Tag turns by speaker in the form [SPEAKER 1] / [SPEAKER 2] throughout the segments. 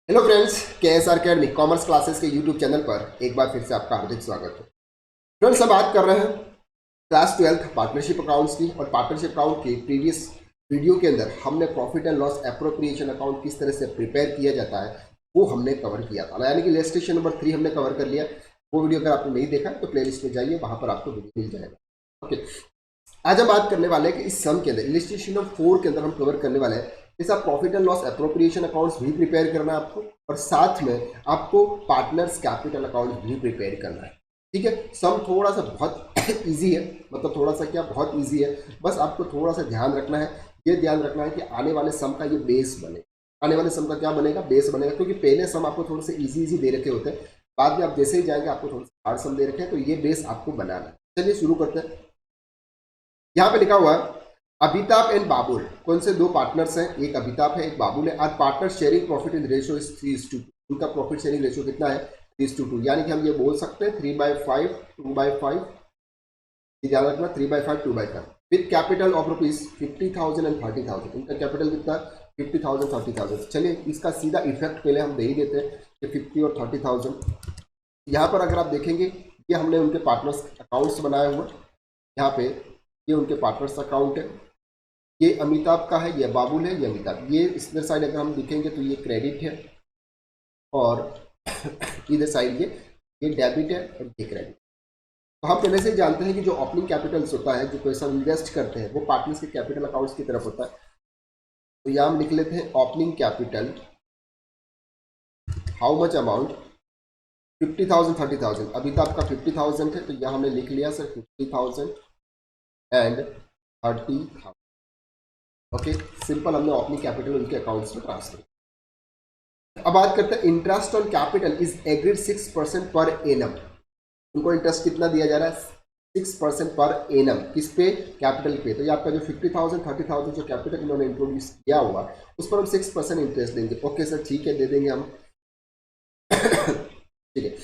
[SPEAKER 1] Hello friends, KSR academy commerce classes के YouTube channel पर एक बार फिर से आपका हार्दिक स्वागत है। फ्रेंड्स, हम बात कर रहे हैं क्लास 12 पार्टनरशिप अकाउंट्स की। और पार्टनरशिप अकाउंट के प्रीवियस वीडियो के अंदर हमने profit and loss appropriation account किस तरह से प्रिपेयर किया जाता है वो हमने कवर किया था, यानी कि इलस्ट्रेशन नंबर 3 हमने कवर कर लिया। वो वीडियो अगर आपने नहीं देखा तो प्ले लिस्ट में जाइए, वहां पर आपको वीडियो मिल जाएगा। ओके, आज हम बात करने वाले हैं कि इस सम के अंदर इलस्ट्रेशन नंबर 4 के अंदर हम कवर करने वाले हैं इस profit and loss appropriation accounts भी प्रिपेयर करना है आपको, और साथ में आपको पार्टनर्स कैपिटल अकाउंट भी प्रिपेयर करना है। ठीक है, सम थोड़ा सा बहुत इजी है, मतलब थोड़ा सा क्या, बहुत इजी है। बस आपको थोड़ा सा ध्यान रखना है, ये ध्यान रखना है कि आने वाले सम का ये बेस बने। आने वाले सम का क्या बनेगा, बेस बनेगा, क्योंकि पहले सम आपको थोड़े से इजी दे रखे होते हैं, बाद में आप जैसे ही जाएंगे आपको थोड़ा सा हार्ड सम दे रखे हैं, तो ये बेस आपको बनाना है। चलिए शुरू करते हैं। यहाँ पे लिखा हुआ है अमिताभ एंड बाबुल, कौन से दो पार्टनर्स हैं, एक अमिताभ है एक बाबुल है। Are partners sharing profit in ratio is 3:2। उनका प्रॉफिट शेयरिंग रेशियो कितना है, 3:2, यानी कि हम ये बोल सकते हैं 3/5 2/5। ध्यान रखना, 3/5 2/5 with capital of rupees 50,000 and 30,000। इनका कैपिटल कितना, 50,000 30,000। चलिए इसका सीधा इफेक्ट पहले हम दे ही देते हैं कि 50 और 30,000। यहाँ पर अगर आप देखेंगे, ये हमने उनके पार्टनर्स अकाउंट्स बनाए हुए। यहाँ पे ये उनके पार्टनर्स अकाउंट है, ये अमिताभ का है, ये बाबुल है, ये अमिताभ। ये इधर साइड अगर हम दिखेंगे तो ये क्रेडिट है, और इधर साइड ये डेबिट है और ये क्रेडिट। तो हम पहले से ही जानते हैं कि जो ओपनिंग कैपिटल्स होता है, जो पैसा इन्वेस्ट करते हैं, वो पार्टनर्स के कैपिटल अकाउंट्स की तरफ होता है। तो यहाँ हम लिख लेते हैं opening capital, how much amount, 50,000 30,000। Amitabh का 50,000 है, तो यहाँ हमने लिख लिया सर 50,000 एंड 30,000। ओके, सिंपल, हमने ओपनिंग कैपिटल उनके अकाउंट्स में ट्रांसफर। अब बात करते हैं interest on capital is agreed 6% per annum. उनको इंटरेस्ट कितना दिया जा रहा है, 6% पर एनम। किस पे, कैपिटल पे। तो ये आपका जो 50,000 30,000 जो कैपिटल इन्होंने इंट्रोड्यूस किया हुआ, उस पर हम 6% इंटरेस्ट देंगे। ओके सर, ठीक है, दे देंगे हम। ठीक है,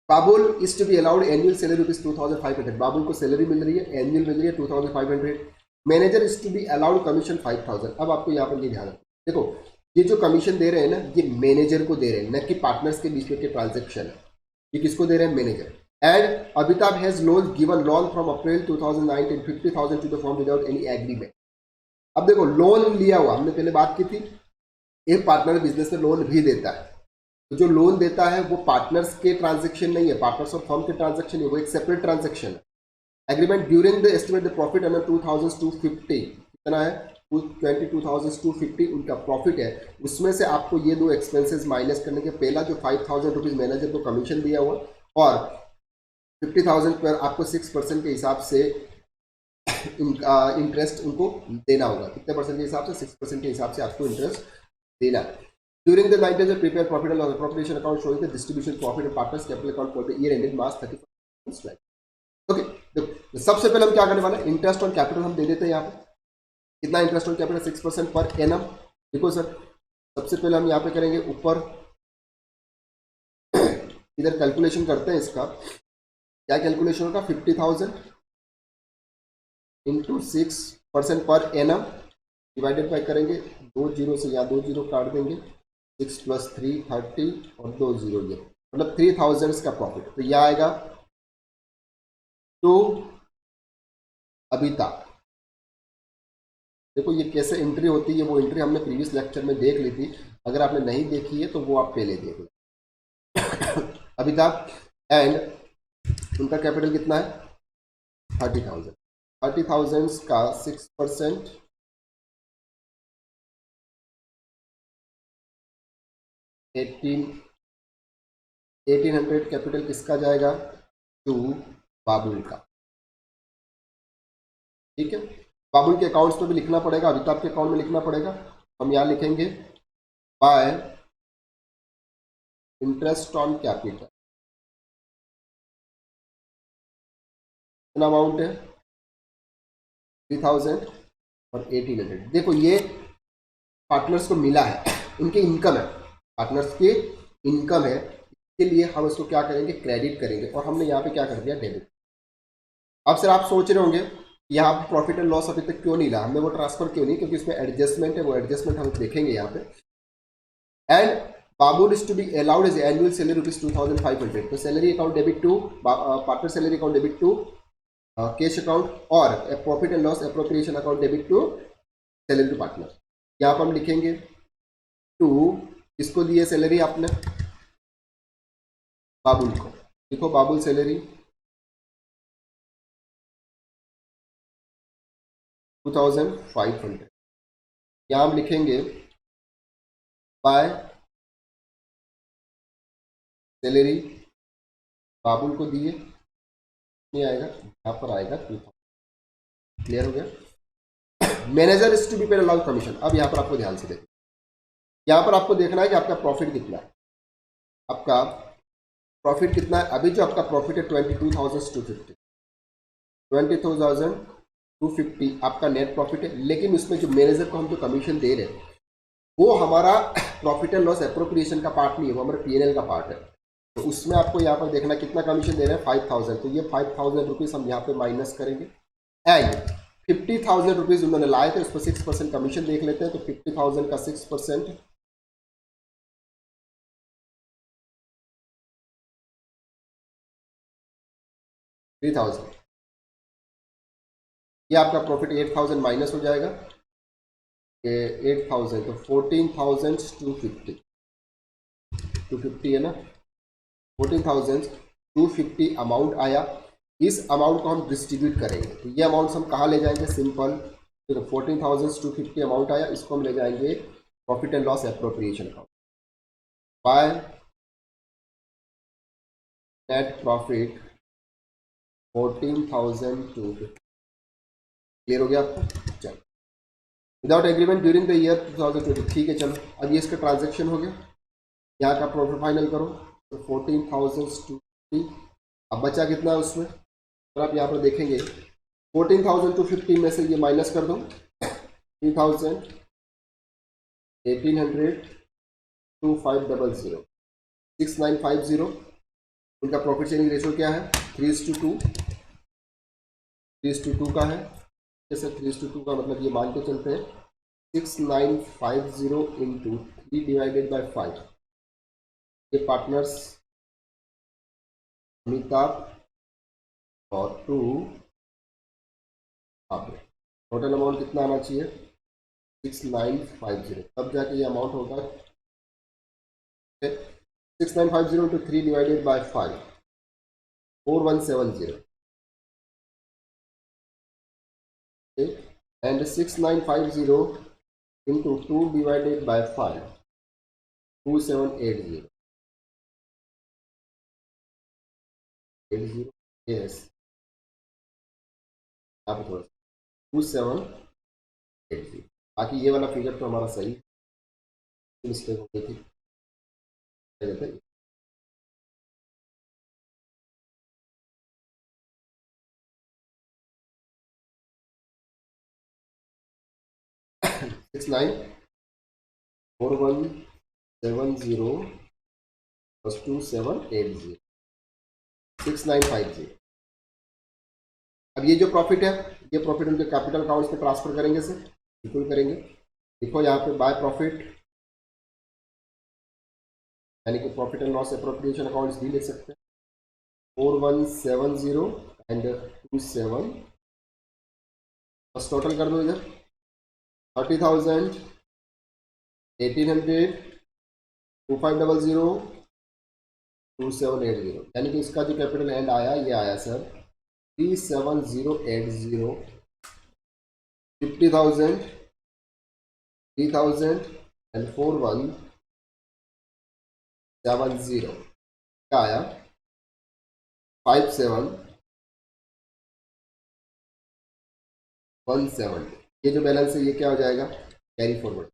[SPEAKER 1] Babul is to be allowed annual salary rupees 2,500। Babul को सैलरी मिल रही है, एनुअल मिल रही है 2,500। Manager is to be allowed commission 5,000। अब आपको यहाँ पर ये ध्यान रखना, देखो ये जो कमीशन दे रहे हैं ना, ये मैनेजर को दे रहे हैं, न कि पार्टनर्स के बीच में के ट्रांजेक्शन है। ये किसको दे रहे हैं, manager. And Amitabh has loan given loan from April 2019 50,000 to the form without any agreement. अब देखो, लोन लिया हुआ, हमने पहले बात की थी, एक पार्टनर बिजनेस में लोन भी देता है। तो जो लोन देता है वो पार्टनर्स के ट्रांजेक्शन नहीं है, पार्टनर्स और फर्म के ट्रांजेक्शन है, वो एक सेपरेट ट्रांजेक्शन है। Agreement during the estimate the profit under 2,250, कितना है, 22,250 उनका प्रॉफिट है। उसमें से आपको ये दो एक्सपेंसेस माइनस करने के, पहला जो 5,000 रुपीज मैनेजर को कमीशन दिया हुआ, और 50,000 पर आपको 6% के हिसाब से इंटरेस्ट उनको देना होगा। कितने परसेंट के हिसाब से, 6% के हिसाब से आपको इंटरेस्ट देना है। During the 9 days of prepare profit and loss appropriation account showing the distribution profit and partners capital account for the year ended March 31st। Okay, तो सबसे पहले हम क्या करने वाले हैं, इंटरेस्ट ऑन कैपिटल हम दे देते हैं। यहाँ पे कितना interest on capital, 6% per annum. देखो सर, सबसे पहले हम यहाँ पे करेंगे ऊपर, इधर कैलकुलेशन करते हैं इसका। क्या कैलकुलेशन होगा, 50,000 into 6% per annum divided by करेंगे, 2 जीरो से यहाँ 2 जीरो काट देंगे, 6 + 3 30 और 2 जीरो, ये मतलब 3,000 का प्रॉफिट। तो यह आएगा तो अमिताभ। देखो ये कैसे एंट्री होती है, वो एंट्री हमने प्रीवियस लेक्चर में देख ली थी, अगर आपने नहीं देखी है तो वो आप पहले देख लो। अमिताभ एंड उनका कैपिटल कितना है, 30,000। 30,000 का 6%, 1800 कैपिटल किसका जाएगा, टू बाबुल का। ठीक है, बाबुल के अकाउंट्स में भी लिखना पड़ेगा, अमिताभ के अकाउंट में लिखना पड़ेगा। हम यहाँ लिखेंगे बाय इंटरेस्ट ऑन कैपिटल, कितना अमाउंट है, 3,000 और 1,800। देखो ये पार्टनर्स को मिला है, उनके इनकम है, पार्टनर्स की इनकम है, इसके लिए हम इसको क्या करेंगे, क्रेडिट करेंगे, और हमने यहाँ पे क्या कर दिया, डेबिट। अब सर आप सोच रहे होंगे यहाँ पे प्रॉफिट एंड लॉस अभी तक क्यों नहीं ला, हमने वो ट्रांसफर क्यों नहीं, क्योंकि इसमें एडजस्टमेंट है, वो एडजस्टमेंट हम देखेंगे यहाँ पे। And Babul is to be allowed as annual salary ₹2500. तो salary account debit to partner salary account debit to cash account और profit and loss appropriation account debit to salary to partner. यहाँ पर हम लिखेंगे टू किसको दिए सैलरी आपने, बाबुल को. लिखो बाबुल सैलरी 2500. यहाँ हम लिखेंगे बाय सैलरी बाबुल को दिए, नहीं आएगा, यहाँ पर आएगा 2000. क्लियर हो गया. Manager is to be paid allowed commission. अब यहाँ पर आपको ध्यान से देखना, यहाँ पर आपको देखना है कि आपका प्रॉफिट कितना है. आपका प्रॉफिट कितना है? अभी जो आपका प्रॉफिट है 22,250, 20,250 आपका नेट प्रॉफिट है. लेकिन उसमें जो मैनेजर को हम जो कमीशन दे रहे हैं वो हमारा प्रॉफिट एंड लॉस एप्रोप्रिएशन का पार्ट नहीं है, वो हमारा पीएनएल का पार्ट है. तो उसमें आपको यहाँ पर देखना कितना कमीशन दे रहे हैं, 5,000. तो ये 5,000 रुपीज़ हम यहाँ पे माइनस करेंगे. एंड 50,000 रुपीज़ उन्होंने लाए थे, उस पर 6% कमीशन देख लेते हैं. तो 50,000 का 6% 3,000. ये आपका प्रॉफिट 8,000 माइनस हो जाएगा. ये 8,000 तो 14,250, 250 है ना, 14,250 अमाउंट आया. इस अमाउंट को हम डिस्ट्रीब्यूट करेंगे. तो ये अमाउंट हम कहाँ ले जाएंगे, सिंपल. तो 14,250 अमाउंट आया, इसको हम ले जाएंगे profit and loss appropriation account. By net profit 14,250. Clear हो गया आपको. चलो, without agreement during the year 2020. ठीक है, चलो अब ये इसका ट्रांजेक्शन हो गया. यहाँ का प्रॉफिट फाइनल करो. तो 14,250. अब बचा कितना है उसमें, तो आप यहाँ पर देखेंगे 14,250 में से ये माइनस कर दो 3,000, 1,800, 2,500, 6,950. उनका प्रॉफिट शेयरिंग रेशो क्या है, 3:2. 3:2 का है. जैसे 3:2 का मतलब ये मान के चलते हैं 6,950 इंटू 3 डिवाइडेड बाय 5. ये पार्टनर्स अमिताभ और 2 आप. टोटल अमाउंट कितना आना चाहिए, 6,950. तब जाके ये अमाउंट होगा 6,950 into 3 divided by 5, 4,170. and 6,950 into 2 divided by 5, 2,780. 80, yes, आप थोड़ा 2,780. बाकी ये वाला फिगर तो हमारा सही, मिस्टेक हो गई थी. Six 4,170 plus 2,780, 6,950. अब ये जो प्रॉफिट है, ये प्रॉफिट उनके कैपिटल अकाउंट्स में ट्रांसफर करेंगे सर, बिल्कुल करेंगे. देखो यहाँ पे बाय प्रॉफिट यानी कि profit and loss appropriation accounts भी लिख सकते हैं. 4,170 एंड 27 बस टोटल कर दो इधर 30,000, 1,800, 2,500, 2,780. यानी कि इसका जो कैपिटल एंड आया ये आया सर 3,7,080, 50,000, 3,000 एंड 4,170. क्या आया 5,7,170. ये जो बैलेंस है ये क्या हो जाएगा, कैरी फॉरवर्ड.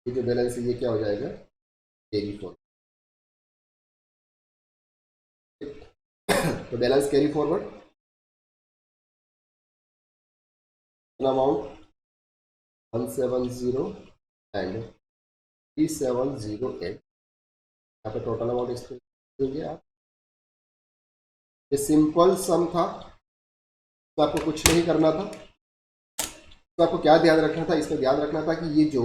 [SPEAKER 1] ये जो बैलेंस है ये क्या हो जाएगा, कैरी फॉरवर्ड. तो balance carry forward amount 170 and 3,708. यहाँ पे टोटल अमाउंट इसको देंगे आप. ये सिंपल सम था, तो आपको कुछ नहीं करना था. तो आपको क्या ध्यान रखना था, इसमें ध्यान रखना था कि ये जो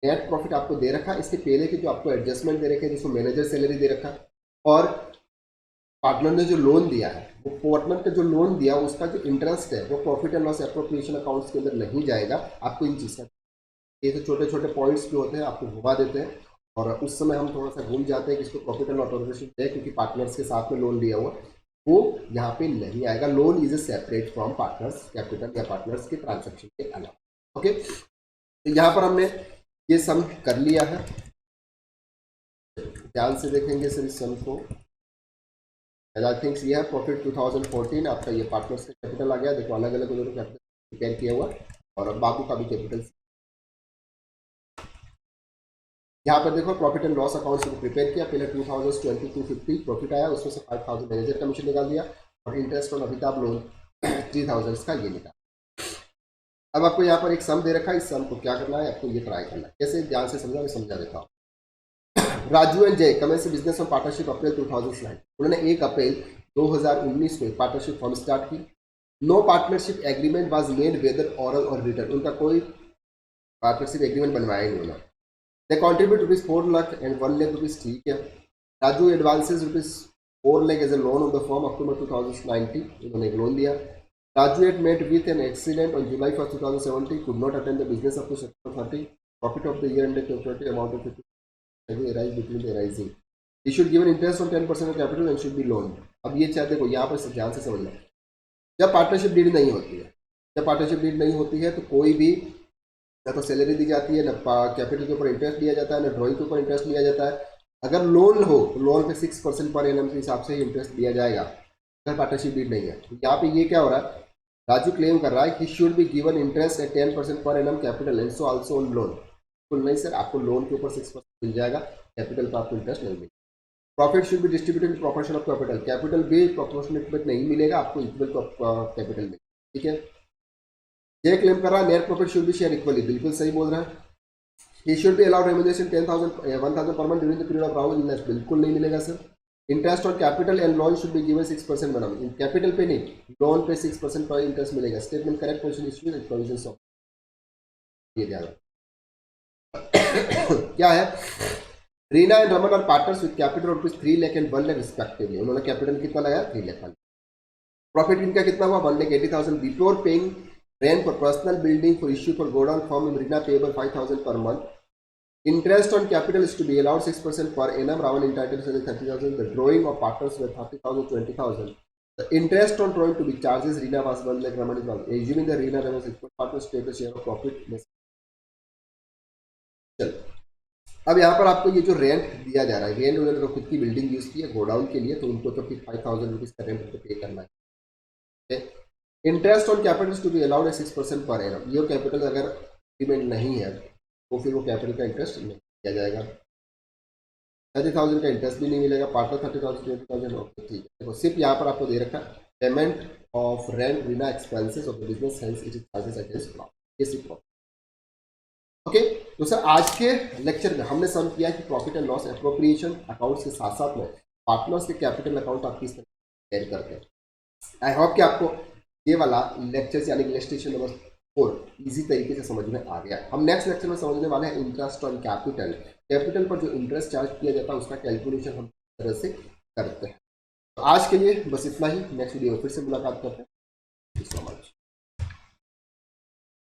[SPEAKER 1] नेट प्रॉफिट आपको दे रखा है, इसके पहले के जो आपको एडजस्टमेंट दे रखे हैं, जिसको मैनेजर सैलरी दे रखा है, और पार्टनर ने जो लोन दिया है, वो पार्टनर का जो लोन दिया उसका जो इंटरेस्ट है वो profit and loss appropriation accounts के अंदर नहीं जाएगा। आपको इन चीज़ का, ये तो छोटे छोटे पॉइंट्स जो होते हैं आपको घुमा देते हैं, और उस समय हम थोड़ा सा घूम जाते हैं कि इसको प्रॉफिट एंड लॉस एप्रोप्रिएशन है, क्योंकि पार्टनर्स के साथ में लोन लिया हुआ वो यहाँ पे नहीं आएगा। Loan is a separate from partners capital या पार्टनर्स के ट्रांजेक्शन के अलावा। ओके, तो यहाँ पर हमने ये सम कर लिया है, ध्यान से देखेंगे सर इस सम को। आई थिंक ये है प्रॉफिट 2014 आपका, ये पार्टनर्स का कैपिटल आ गया। देखो अलग अलग उन्होंने कैपिटल प्रिपेयर किया हुआ, और बाबू का भी कैपिटल यहाँ पर देखो प्रॉफिट एंड लॉस अकाउंट से प्रिपेयर किया। पहले 2020-250 प्रॉफिट आया, उसमें से 5000 मैनेजर कमीशन निकाल दिया, और इंटरेस्ट ऑन अमिताभ लोन 3000 का ये निकाल। अब आपको यहाँ पर एक सम दे रखा है, इस सम को क्या करना है, आपको ये ट्राई करना है। कैसे, ध्यान से समझा, मैं समझा देता हूँ। Raju and Jay commence business on partnership April 2009। उन्होंने 1 अप्रैल 2019 में पार्टनरशिप फॉर्म स्टार्ट की। No partnership agreement was made whether oral or written, उनका कोई पार्टनरशिप एग्रीमेंट बनवाया नहीं उन्होंने। They contribute ₹4 lakh and 1 lakh rupees, ठीक है। Raju advances ₹4 lakh as a loan on the form October 2019, उन्होंने एक लोन दिया। Raju had met with an accident on July 1st, 2017, could not attend the business up to September 30. Profit of the year ended 2020 amount of 50 arise between the arising. He should give an interest on 10% of capital and should be loaned. अब ये चाहे देखो यहाँ पर ध्यान से समझना, जब पार्टनरशिप डीड नहीं होती है, जब पार्टनरशिप डीड नहीं होती है तो कोई भी ना तो सैलरी दी जाती है, ना कैपिटल के ऊपर इंटरेस्ट लिया जाता है, ना ड्रॉइंग के ऊपर इंटरेस्ट लिया जाता है। अगर लोन हो तो लोन पे 6% पर एनम के हिसाब से ही इंटरेस्ट दिया जाएगा, अगर पार्टनरशिप डीड नहीं है। तो यहाँ पे ये क्या हो रहा है, राजू क्लेम कर रहा है कि should be given interest eight 10% per annum capital and so also on loan. तो नहीं सर, आपको लोन के ऊपर 6% मिल जाएगा, कैपिटल पर आपको इंटरेस्ट नहीं मिलेगा। Profit should be distributed in proportion of capital, capital भी प्रोपोर्शनेट में नहीं मिलेगा, आपको इक्वल कैपिटल मिलेगा, ठीक है। ये क्लेम कर रहा है net profit should be share equally, बिल्कुल सही बोल रहा है। He should be allowed remuneration 10,000 per month during the period of round illness, बिल्कुल नहीं मिलेगा sir. Interest on capital and loan should be given 6% madam, capital पे नहीं, लोन पे 6% पर इंटरेस्ट मिलेगा। Statement correct position issues and provisions of, ये ध्यान क्या है। Reena and Raman are partners with capital rupees 3 lakh and 1 lakh respectively, उन्होंने कैपिटल कितना लगाया, 3 लाख। प्रॉफिट इनका कितना हुआ, 1,80,000 before paying rent for personal building for issue for godown form Reena payable 5,000 per month. Interest on capital is to be allowed 6% per annum. Raman entitled to 30,000. The drawing of partners were 30,000, 20,000. The interest on drawing to be charges. Reena was 1 lakh. Raman is 1. Assuming the Reena Raman equal partners take the share of profit. चल, अब यहाँ पर आपको ये जो rent दिया जा रहा है, रेंट उन्होंने तो खुद की बिल्डिंग यूज की है गोडाउन के लिए, तो उनको तो फिर 5,000 रुपीज का रेंट पे करना है। Interest on capital to be allowed 6% per annum, ये कैपिटल अगर पेमेंट नहीं है तो फिर वो कैपिटल का इंटरेस्ट नहीं दिया जाएगा। 30,000 का इंटरेस्ट भी नहीं मिलेगा, पार्टनर 30,000 20,000, ओके ठीक है। देखो सिर्फ यहाँ पर आपको दे रखा पेमेंट ऑफ रेंट बिना expenses of the business hence it is charges against profit, ये सिर्फ ओके। तो सर आज के लेक्चर में हमने सम किया कि profit and loss appropriation accounts के साथ साथ में पार्टनर्स के कैपिटल अकाउंट आप किस तरह तैयार करते हैं। आई होप कि आपको ये वाला लेक्चर यानी इलस्ट्रेशन नंबर 4 इजी तरीके से समझ में आ गया। हम नेक्स्ट लेक्चर में समझने वाले हैं इंटरेस्ट ऑन कैपिटल, कैपिटल पर जो इंटरेस्ट चार्ज किया जाता है उसका कैलकुलेशन हम किस तरह से करते हैं। तो आज के लिए बस इतना ही, नेक्स्ट वीडियो में फिर से मुलाकात करते हैं।